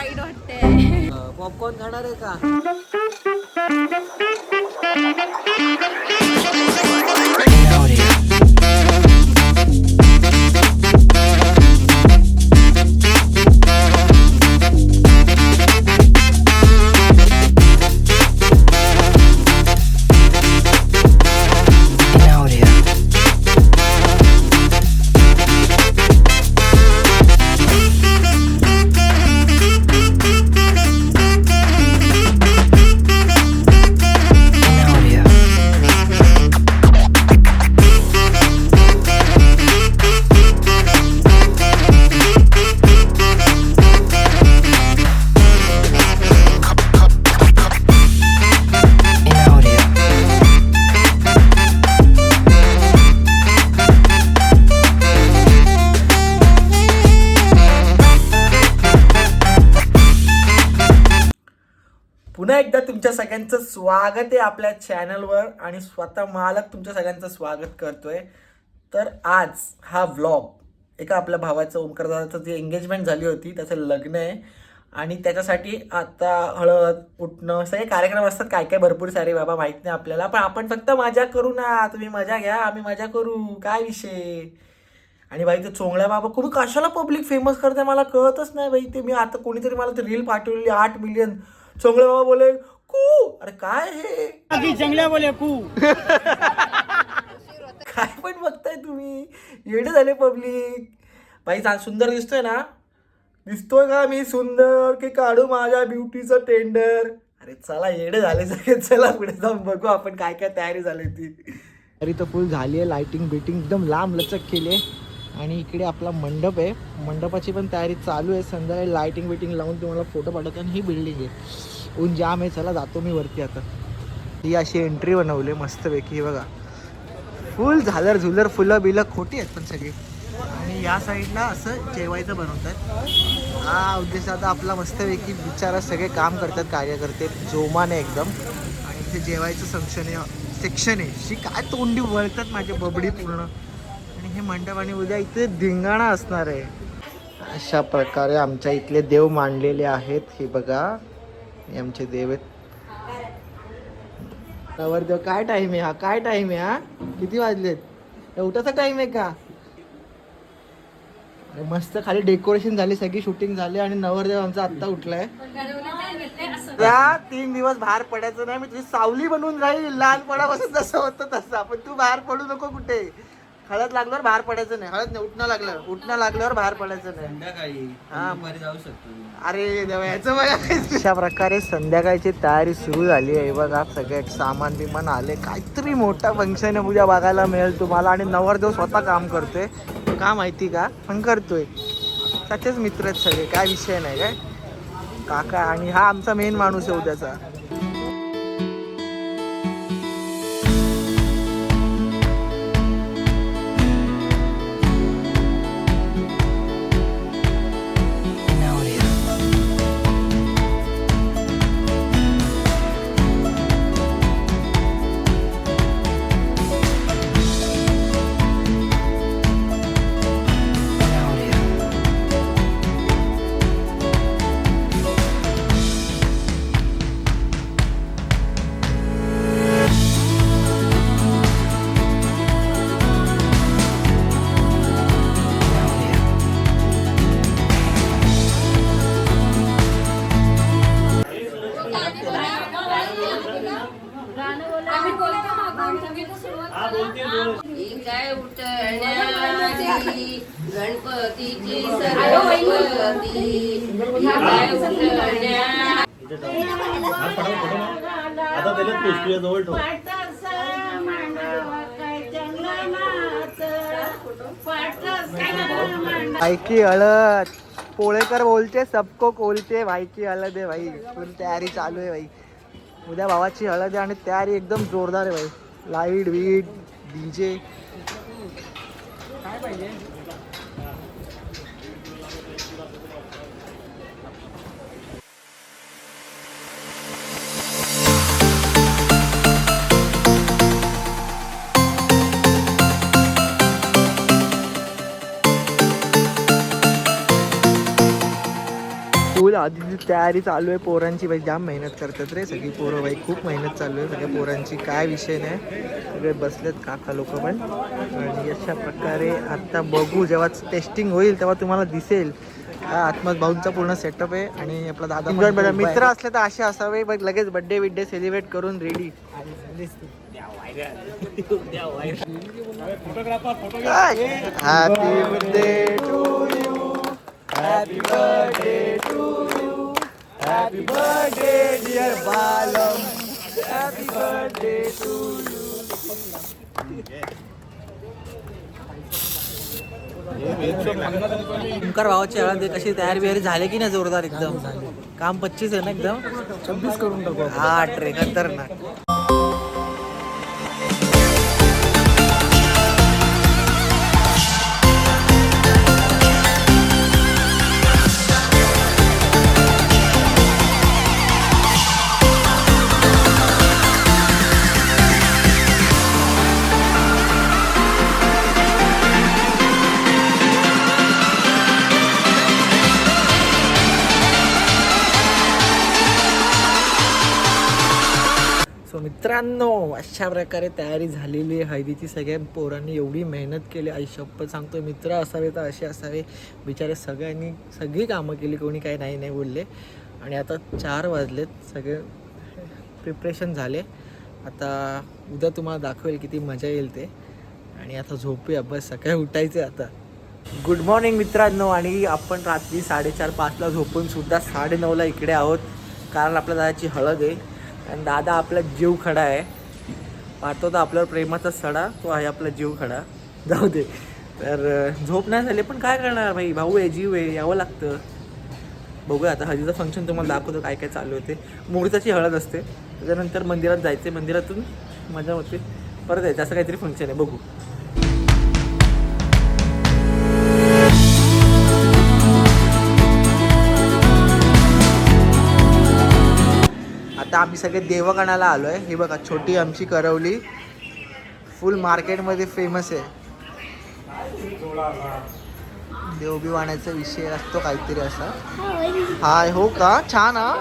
वाईट वाटतंय. पॉपकॉर्न खाणार आहे का? पुन्हा एकदा तुमच्या सगळ्यांचं स्वागत आहे आपल्या चॅनलवर आणि स्वतः मालक तुमच्या सगळ्यांचं स्वागत करतोय. तर आज हा व्लॉग एका आपल्या भावाचं ओमकार दादाचं जी एंगेजमेंट झाली होती त्याचं लग्न आहे आणि त्याच्यासाठी आता हळद उठणं सगळे कार्यक्रम असतात काय काय भरपूर सारे बाबा माहीत नाही आपल्याला, पण आपण फक्त मजा करू ना. तुम्ही मजा घ्या आम्ही मजा करू, काय विषय. आणि बाई ते चोंगळ्या बाबा तुम्ही कशाला पब्लिक फेमस करते मला कळतच नाही बाई. ते मी आता कोणीतरी मला ते रील पाठवलेली 8 मिलियन. चोंगळे बाबा बोले कू, अरे काय हे जंगल्या बोले कू. काय पण बघताय तुम्ही, येडे झाले पब्लिक. बाई सुंदर दिसतोय ना, दिसतोय का मी सुंदर की काढू माझ्या ब्युटीचं टेंडर. अरे चला येडे झाले सगळे, चला पुढे जाऊन बघू आपण काय काय तयारी झाली ती. तरी तर फुल झाली आहे, लाइटिंग बिटिंग एकदम लांब लचक केली आहे. आणि इकडे आपला मंडप आहे, मंडपाची पण तयारी चालू आहे. संध्याकाळी लाइटिंग बिटिंग लावून तुम्हाला फोटो पाठवतो. आणि ही बिल्डिंग आहे, ऊन जाम आहे. चला जातो मी वरती आता. ही अशी एंट्री बनवली मस्तपैकी, हे बघा फुल झालर झुलर फुलं बिलं खोटी आहेत पण सगळी. आणि या साईडला असं जेवायचं बनवतात. हा उद्देश आता आपला मस्तपैकी बिचारा सगळे काम करतात कार्यकर्ते जोमाने एकदम. आणि इथे जेवायचं सेक्शन आहे. शी काय तोंडी वळतात माझे बबडी पूर्ण. आणि हे मंडप आणि उद्या इथे धिंगाणा असणार आहे. अशा प्रकारे आमच्या इथले देव मांडलेले आहेत. हे बघा हे आमचे देव आहेत. नवरदेव काय टाइम आहे हा, काय टाइम आहे हा, किती वाजलेत, उठाचा टाइम आहे का. मस्त खाली डेकोरेशन झाली, सगळी शूटिंग झाली. आणि नवरदेव आमचा आत्ता उठलाय. त्या 3 दिवस बाहेर पडायचं नाही, मी तुझी सावली बनवून राहील लहानपणापासून जसं होतं तसं. पण तू बाहेर पडू नको कुठे. हळद लागल्यावर बाहेर पडायचं नाही, हळद नाही उठणं लागल्यावर बाहेर पडायचं नाही. संध्याकाळी हा जाऊ शकतो. अरे देवा याचं बघा. अशा प्रकारे संध्याकाळची तयारी सुरू झाली आहे. बघा सगळे सामान बिमान आले, काहीतरी मोठा फंक्शन आहे उद्या बघायला मिळेल तुम्हाला. आणि नवरदेव स्वतः काम करतोय, का माहिती का, पण करतोय. त्याचेच मित्र आहेत सगळे, काय विषय नाही काय काका. आणि हा आमचा मेन माणूस आहे उद्याचा. काय उठण्याची गणपतीची सरस्वती काय उठण्या आता त्याला पुष्टीच्या जवळ ठेव. भाई की हळद, पोळेकर बोलते सबको कोलते. भाई की हळद आहे भाई, पूर्ण तयारी चालू आहे भाई. उद्या भावाची हळद आहे आणि तयारी एकदम जोरदार आहे भाई. लाईट वीट डीजे काय पाहिजे. फुल हळदीची तयारी चालू आहे पोरांची. बाई जाम मेहनत करतात रे सगळी पोरं. बाई खूप मेहनत चालू आहे सगळ्या पोरांची, काय विषय नाही. सगळे बसलेत काका लोक पण. आणि अशा प्रकारे आता बघू, जेव्हा टेस्टिंग होईल तेव्हा तुम्हाला दिसेल. आत्मज भाऊंचा पूर्ण सेटअप आहे. आणि आपला दादा मित्र असले तर असे असावे. बघ लगेच बड्डे बिड्डे सेलिब्रेट करून ready. Happy birthday to you, happy birthday to you, happy birthday dear balam, happy birthday to you. Omkar भावाची हळद कशी तयारी बियारी झाली की नाही जोरदार एकदम. काम 25 आहे ना एकदम. 26 करून टाकू. हा ट्रे खतरनाक. सो मित्रांनो, अशा प्रकारे तयारी झालेली आहे हळदीची. सगळ्या पोरांनी एवढी मेहनत केली. आई शपथ सांगतो, मित्र असावे तर असे असावे. बिचारे सगळ्यांनी सगळी कामं केली, कोणी काही नाही बोलले. आणि आता 4 वाजलेत, सगळे प्रिपरेशन झाले. आता उद्या तुम्हाला दाखवेल किती मजा येईल ते. आणि आता झोपूया बस, सकाळी उठायचं आता. गुड मॉर्निंग मित्रांनो. आणि आपण रात्री 4:30-5ला झोपून सुद्धा 9:30ला इकडे आहोत. कारण आपल्या दादाची हळद आहे. आणि दादा आपला जीव खडा आहे. पाहतो तर आपल्यावर प्रेमाचा सडा, तो आहे आपला जीव खडा. जाऊ दे. तर झोप नाही झाली पण काय करणार भाई, भाऊ आहे, जीव आहे, यावं लागतं. बघूया आता हळदीचं फंक्शन तुम्हाला दाखवतो काय काय चालू होते. मुहूर्ताची हळद असते, त्याच्यानंतर मंदिरात जायचे, मंदिरातून मजा होते, परत यायचं, असं काहीतरी फंक्शन आहे. बघू. आता आम्ही सगळे देवगणाला आलो आहे. हे बघा छोटी आमची करवली फुल मार्केटमध्ये फेमस आहे. देवबिवाण्याचा विषय असतो काहीतरी असा. हाय हो का, छान. हा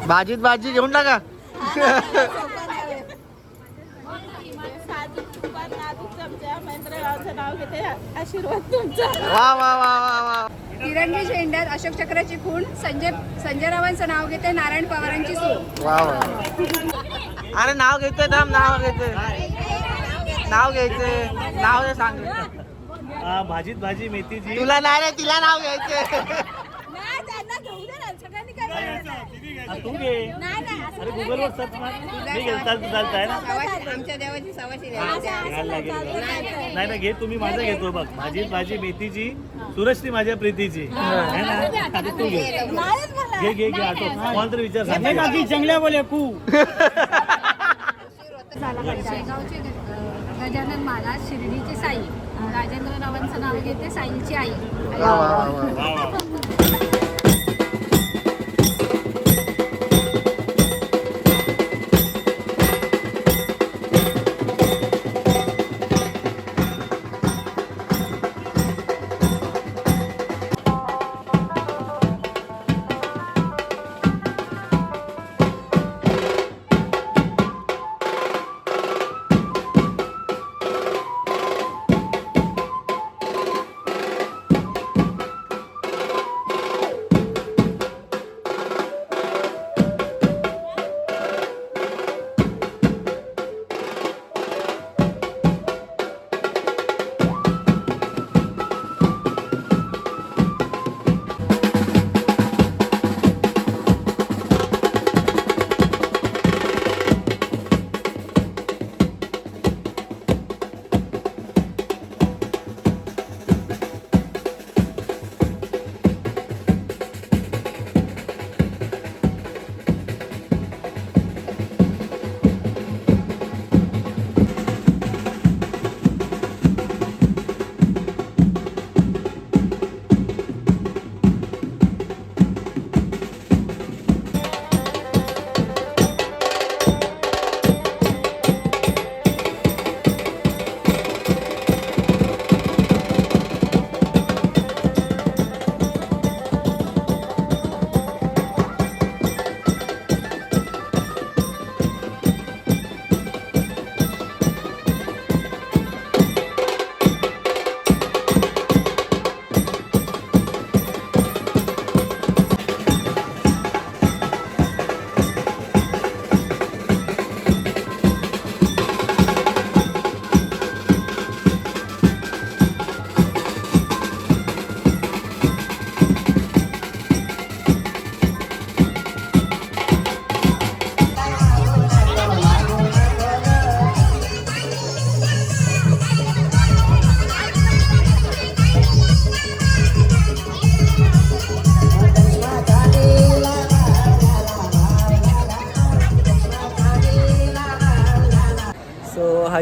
भाजीत भाजी घेऊन टाका. वा वा वा वा वा. तिरंगी झेंड्यात अशोक चक्राची खूण, संजय रावांचं नाव घेते नारायण पवारांची सून. वा वा. अरे नाव घेते थांब, नाव घेते, नाव घ्यायचे, नाव दे सांग. भाजीत भाजी मेथीची. तुला नाही रे, तिला नाव घ्यायचे. तू घे. अरे गुगल वर सर्च मार. मी चालतंय ना. आमच्या देवाची सवाशी घ्यायला लागेल. नाही घे, तुम्ही माझं घेतो बघ. भाजीत भाजी मेथीची, सुरश्री माझ्या प्रीतीची है ना. आता तू घे घे घे आठव. कोण तरी विचार सांग. चांगल्या बोले कू. शेगावचे गजानन महाराज, शिर्डीचे साई, राजेंद्र रावांचं नाव घेते साईंची आई. वा वा वा वा.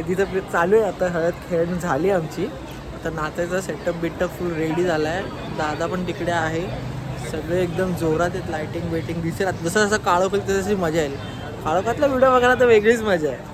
हळदीचं चालू आहे आता. हळद खेळून झाली आमची. आता नाचायचा सेटअप बिटअप फुल रेडी झाला आहे. दादा पण तिकडे आहे. सगळे एकदम जोरात आहेत. लायटिंग वेटिंग दिसेल आता. जसं जसं काळोख होईल तशी मजा येईल. काळोखातला व्हिडिओ बघायला तर वेगळीच मजा आहे.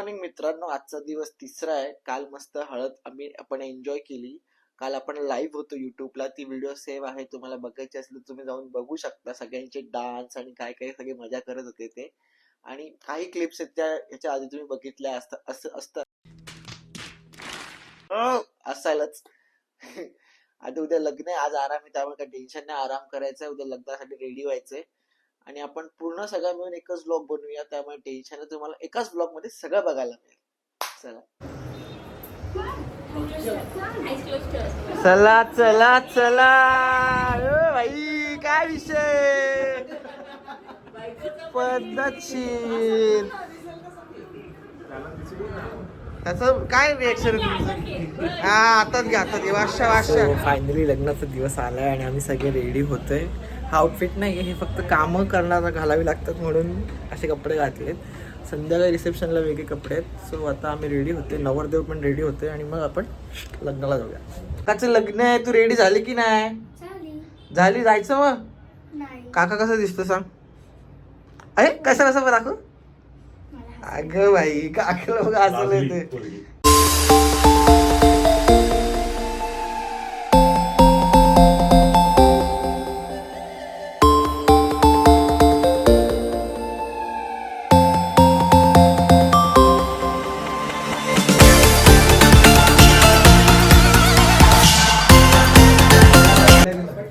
मॉर्निंग मित्रांनो, आजचा दिवस तिसरा आहे. काल मस्त हळद आपण एन्जॉय केली. काल आपण लाईव्ह होतो युट्यूबला, ती व्हिडिओ सेव्ह आहे. तुम्हाला बघायची असली तर तुम्ही जाऊन बघू शकता. सगळ्यांचे डान्स आणि काय काय सगळे मजा करत होते ते, आणि काही क्लिप्स आहेत त्या याच्या आधी तुम्ही बघितल्या असतात असायलाच. आता उद्या लग्न आहे, आज आराम आहे, त्यामुळे काही टेन्शन नाही, आराम करायचा. उद्या लग्नासाठी रेडी व्हायचंय आणि आपण पूर्ण सगळं मिळून एकच ब्लॉग बनवूया, त्यामुळे टेन्शन आहे. तुम्हाला एकाच ब्लॉग मध्ये सगळं बघायला मिळेल. चला चला चला चला. ओ भाई, काय विषय पद्धतशीर. त्याचं काय रिएक्शन हा आताच घ्या, आता वाशा. फायनली लग्नाचा दिवस आलाय आणि आम्ही सगळे रेडी होतोय. हा आउटफिट नाही, हे फक्त कामं करणारा घालावी लागतात म्हणून असे कपडे घातलेत. संध्याकाळी रिसेप्शनला वेगळे कपडे आहेत. सो आता आम्ही रेडी होते, नवरदेव पण रेडी होते आणि मग आपण लग्नाला जाऊया. काकाचं लग्न आहे, तू रेडी झाली की नाही? झाली. जायचं मग. काका कसं दिसतो सांग? अरे कसं दाखव. अगं बाई, काका बघ असं येते.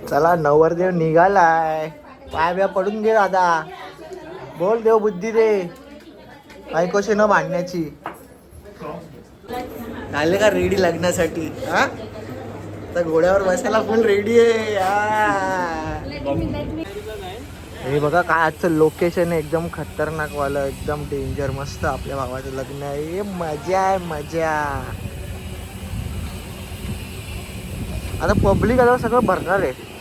चला, नवरदेव निघालाय. पाय बिया पडून घे दादा. बोल, देव बुद्धी दे बायकोशी न भांडण्याची. झाले का रेडी लग्नासाठी? हा, तर घोड्यावर बसायला फुल रेडी आहे. हे बघा काय आजचं लोकेशन आहे, एकदम खतरनाक वालं, एकदम डेंजर. मस्त आपल्या भावाचं लग्न आहे. मजा आहे, मजा. आता पब्लिक आता सगळं भरणार आहे.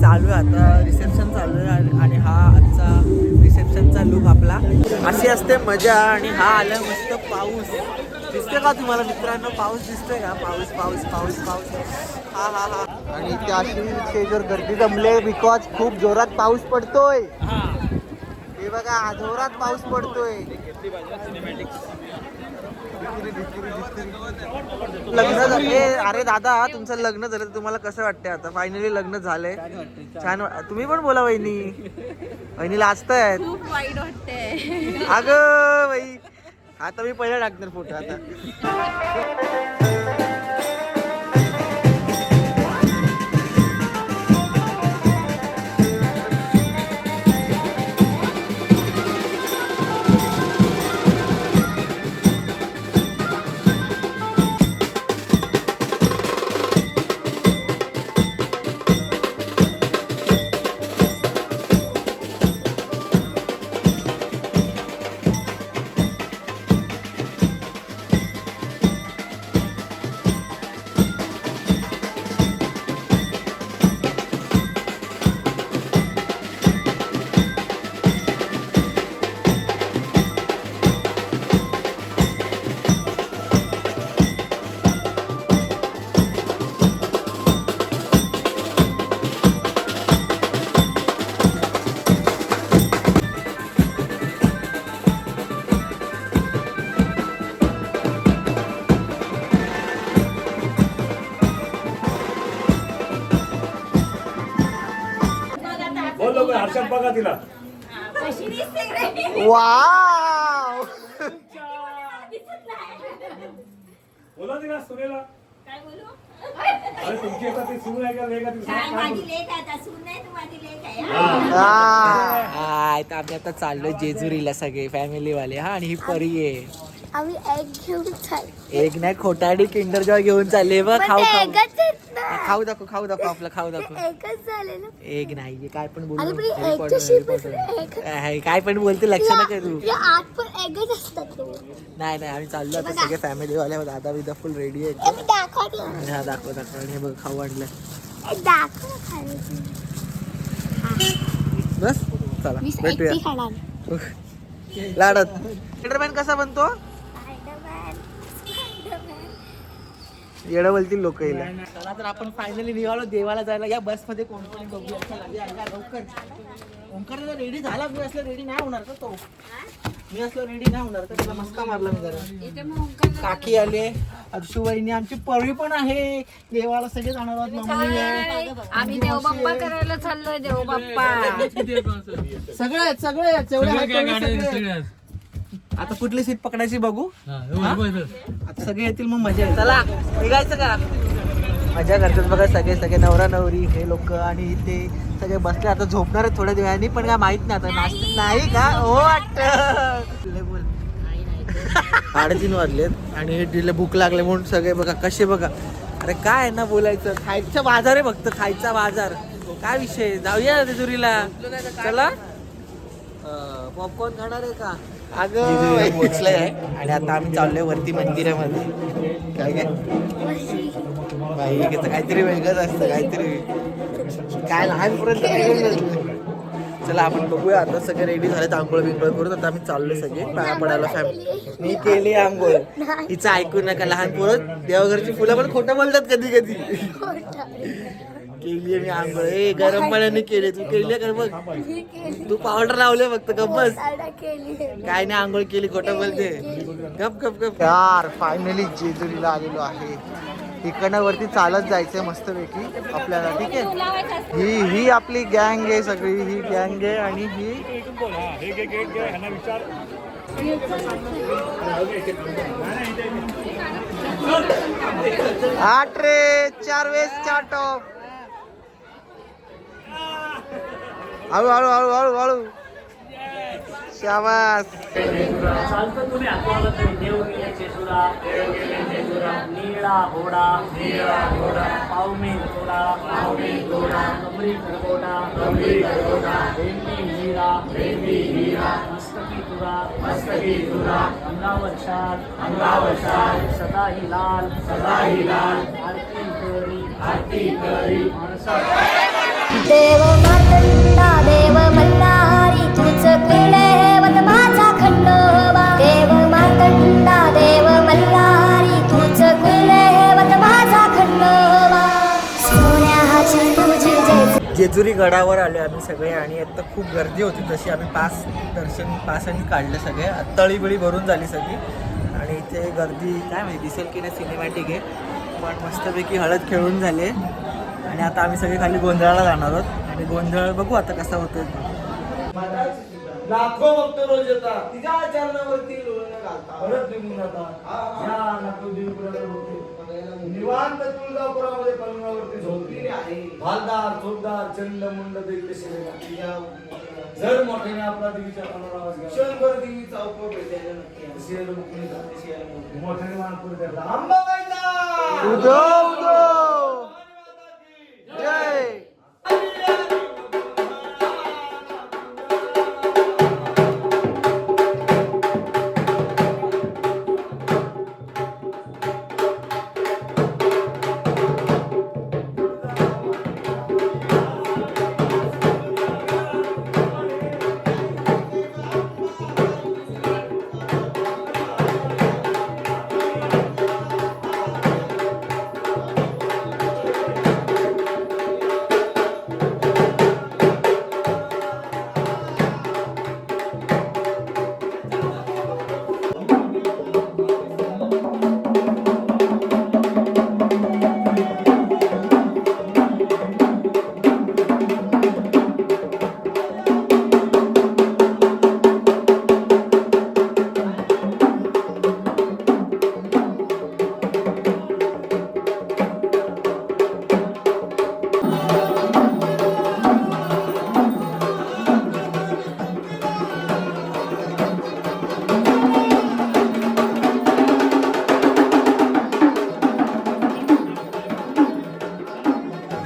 चालू आहे आता रिसेप्शन चालू आहे आणि हा आजचा रिसेप्शनचा लुक आपला. अशी असते मजा. आणि हा आला मस्त पाऊस. दिसतोय का तुम्हाला मित्रांनो? पाऊस दिसतोय का? पाऊस पाऊस पाऊस पाऊस. हा हा हा. आणि त्या अशी स्टेजवर गर्दी जमले बिकॉज खूप जोरात पाऊस पडतोय. हे बघा, जोरात पाऊस पडतोय. लग्न झाले. अरे दादा, तुमचं लग्न झालं तर तुम्हाला कसं वाटतंय? आता फायनली लग्न झालंय. छान. तुम्ही पण बोला. वहिनी लाजतायत. खूप वाईट वाटतंय. अगं बाई, आता मी पहिला टाकणार फोटो आता. स्पर्शात बघा तिला. वाव बोला तिला सुनेला. अरे तुमची आता ती सून आहे का लेक आहे ती सांग. तर आम्ही आता चाललोय जेजुरीला सगळे फॅमिली वाले हा. आणि ही परी आहे. आम्ही एग घेऊन चाललो. एक नाही खोटाडी किंडर जॉय घेऊन चालले बघ. खाऊ खाऊ एकच आहेत ना. खाऊ दाखव आपलं खाऊ दाखव. एकच झाले ना. एक नाही काय पण अरे पण बोलू एकच्या शेपीत एक. काय पण बोलते लक्ष नका करू. या आत पण एगच असतात ते. नाही आम्ही चाललो आता सगळे फॅमिली वाले. दादा बिदा फुल रेडी ए, आहे. मी दाखवते. हा दाखव आणि हे बघ खाऊ आणलं. ए, दाखव ना खायचं. बस चला मी भेटूया एकटी खाणार. लाडत. स्पायडरमॅन कसा बनतो येडं बोलतील लोक येईल. चला तर आपण फायनली निघालो देवाला जायला. या बस मध्ये कोण कोण बघूया. चला, लवकर. ओंकार रेडी झाला. मी असलं रेडी नाही होणार का तो. मी असलं रेडी नाही होणार तर त्याला मस्का मारला मी जरा. काकी आले अक्षुबाईनी आमची परी पण आहे. देवाला सगळे जाणार आहोत. मम्मी आहे. आम्ही देवबाप्पा करायला चाललोय. देवबाप्पा सगळे आता कुठली सीट पकडायची बघू. आता सगळे येतील मग मजा येईल. चला निघायचं का. मजा करतात बघा सगळे नवरा नवरी हे लोक. आणि ते सगळे बसले आता झोपणार आहेत थोड्या वेळाने. पण काय माहित नाही आता नाश्ता नाही का हो वाटत. बोल 3:30 वाजलेत आणि तिला भूक लागले म्हणून सगळे बघा कसे बघा. अरे काय आहे ना बोलायचं. खायचा बाजार आहे फक्त. खायचा बाजार काय विषय. जाऊया जेजुरीला चला. पॉपकॉर्न खाणार आहे का. अगं पोचलंय आहे. आणि आता आम्ही चाललोय वरती मंदिरामध्ये. काय काय बाई काहीतरी वेगळंच असतं. काहीतरी काय लहानपर्यंत वेगळंच असतं. चला आपण बघूया. आता सगळे रेडी झाले. आंघोळ बिंघोळ करून आता आम्ही चाललोय सगळे पाया पडायला फॅमिली. मी केली आंघोळ. हिचं ऐकू नका. लहान पोरं देवघरची फुलं पण खोटं बोलतात कधी कधी. केली मी आंघोळ. गरम पाण्याने केले. तू केली का बघ. तू पावडर लावले फक्त. गप बस. काय नाही आंघोळ केली. खोटं बोलते. गप गप गप. यार फायनली जेजुरीला आलेलो आहे. इकडनं वरती चालत जायचंय मस्त पैकी आपल्याला. ठीक आहे. ही आपली गँग आहे सगळी. ही गँग आहे आणि ही आठ रे 4 वेळेस 4 टॉप. हळू हळू हळू हळू हळू. शाबास. चालतं तुम्ही आठवलं तरी देव गेले चेसुरा नीळा घोडा पावमे घोडा कमरी खरगोटा भेंडी हीरा मस्तकी तुरा अंगावर शाल सदा ही लाल आरती करी माणसा. देव मातंडा देव मल्हारी तुझ कुलवत माझा खंडोबा. देव मातंडा देव मल्हारी तुझ कुलवत माझा खंडोबा. सोन्याची तुझी जय. जेजुरी गडावर आले आम्ही सगळे. आणि आता खूप गर्दी होती तशी. आम्ही पासाने काढले सगळे. तळीबिळी भरून झाली सगळी. आणि इथे गर्दी काय माहिती दिसेल की नाही सिनेमॅटिक आहे. पण मस्तपैकी हळद खेळून झाले. आणि आता आम्ही सगळे खाली गोंधळाला जाणार आहोत. आणि गोंधळ बघू आता कसा होतोय. लाखो भक्त रोज येतात. तिच्या चरणावरती परत निघून जातात. निवांत तुळजापुरामध्ये पलंगावरती झोपलेले आहे. भालदार चोपदार चंड मुंड दैत्य जर मोठ्याने आपला देवीच्या पलंगावर क्षणभर देवीचा उपयोग भेटायला नक्की. मोठ्याने मानपूर द्यायला अंबाबाईचा जय.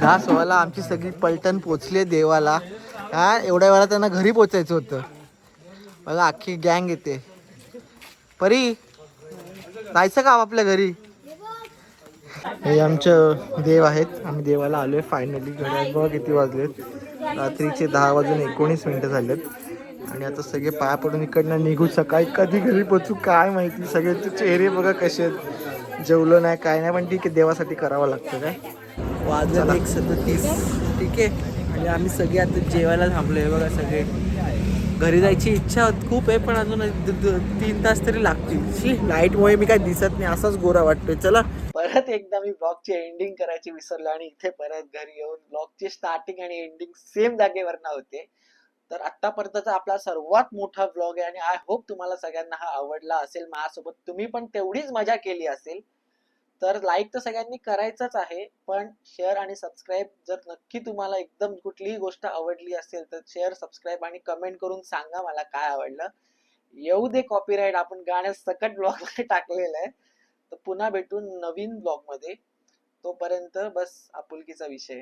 10:16 आमची सगळी पलटण पोचली देवाला. हा एवढ्या वेळा त्यांना घरी पोचायचं होतं. बघा अख्खी गँग येते. परी जायचं का आपल्या घरी? हे आमचं देव आहेत. आम्ही देवाला आलोय फायनली. घड्याळ बघा किती वाजलेत. रात्रीचे 10:19 झालेत. आणि आता सगळे पाया पडून इकडनं निघू. सकाळी कधी घरी पोचू काय माहिती. सगळ्यांचे चेहरे बघा कसे आहेत. जेवलो नाही काय नाही पण ठीक आहे देवासाठी करावं लागतं काय. वाजलं 1:37 ठीक आहे. आणि आम्ही सगळे आता जेवायला थांबलोय बघा सगळे. घरी जायची इच्छा खूप आहे पण अजून 3 तास तरी लागतील. लाईटमुळे मी काय दिसत नाही असाच गोरा वाटतोय. चला परत एकदा मी ब्लॉगची एंडिंग करायची विसरलो आणि इथे परत घरी येऊन ब्लॉगची स्टार्टिंग आणि एंडिंग सेम जागेवर होते. तर आतापर्यंतचा आपला सर्वात मोठा ब्लॉग आहे आणि आय होप तुम्हाला सगळ्यांना हा आवडला असेल. माझ्यासोबत तुम्ही पण तेवढीच मजा केली असेल. तर लाईक तर सगळ्यांनी करायचंच आहे पण शेअर आणि सबस्क्राईब जर नक्की तुम्हाला एकदम कुठलीही गोष्ट आवडली असेल तर शेअर सबस्क्राईब आणि कमेंट करून सांगा मला काय आवडलं. येऊ दे कॉपीराईट आपण गाण्यात सकट ब्लॉग मध्ये टाकलेलं आहे. तर पुन्हा भेटून नवीन ब्लॉग मध्ये. तोपर्यंत बस आपुलकीचा विषय.